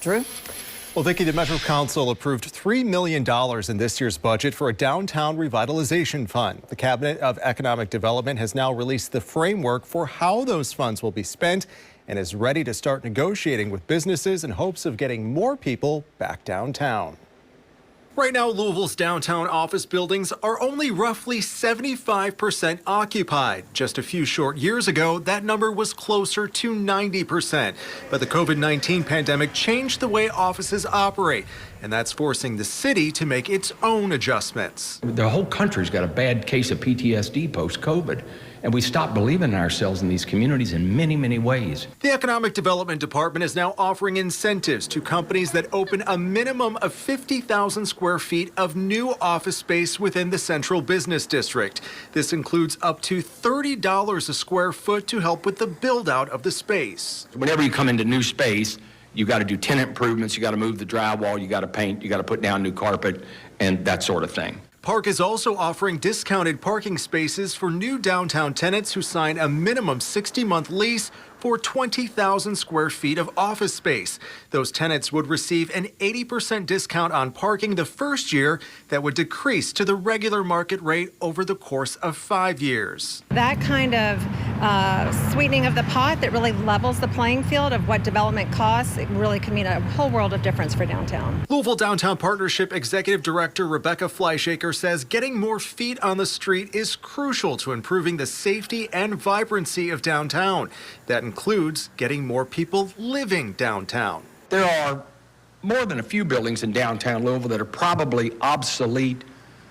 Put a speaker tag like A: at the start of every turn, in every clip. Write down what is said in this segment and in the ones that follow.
A: Drew?
B: Well, Vicki, the Metro Council approved $3 million in this year's budget for a downtown revitalization fund. The Cabinet of Economic Development has now released the framework for how those funds will be spent and is ready to start negotiating with businesses in hopes of getting more people back downtown. Right now, Louisville's downtown office buildings are only roughly 75% occupied. Just a few short years ago, that number was closer to 90%. But the COVID-19 pandemic changed the way offices operate, and that's forcing the city to make its own adjustments.
C: The whole country's got a bad case of PTSD post-COVID, and we stopped believing in ourselves in these communities in many, many ways.
B: The Economic Development Department is now offering incentives to companies that open a minimum of 50,000 square feet of new office space within the Central Business District. This includes up to $30 a square foot to help with the build-out of the space.
C: Whenever you come into new space, you got to do tenant improvements, you got to move the drywall, you got to paint, you got to put down new carpet, and that sort of thing.
B: Park is also offering discounted parking spaces for new downtown tenants who sign a minimum 60-month lease for 20,000 square feet of office space. Those tenants would receive an 80% discount on parking the first year that would decrease to the regular market rate over the course of 5 years.
A: That kind of sweetening of the pot that really levels the playing field of what development costs, it really can mean a whole world of difference for downtown.
B: Louisville Downtown Partnership Executive Director Rebecca Fleischaker says getting more feet on the street is crucial to improving the safety and vibrancy of downtown. That includes getting more people living downtown.
C: There are more than a few buildings in downtown Louisville that are probably obsolete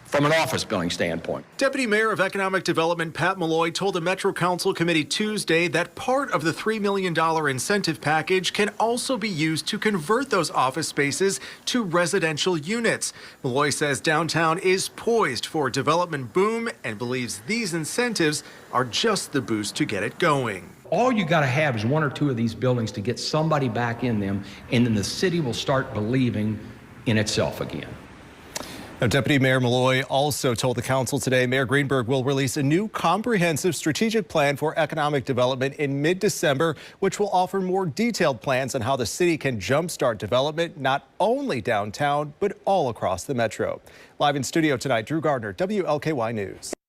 C: from an office building standpoint.
B: Deputy Mayor of Economic Development Pat Malloy told the Metro Council Committee Tuesday that part of the $3 million incentive package can also be used to convert those office spaces to residential units. Malloy says downtown is poised for a development boom and believes these incentives are just the boost to get it going.
C: All you got to have is one or two of these buildings to get somebody back in them, and then the city will start believing in itself again.
B: Now, Deputy Mayor Malloy also told the council today Mayor Greenberg will release a new comprehensive strategic plan for economic development in mid-December, which will offer more detailed plans on how the city can jumpstart development not only downtown, but all across the metro. Live in studio tonight, Drew Gardner, WLKY News.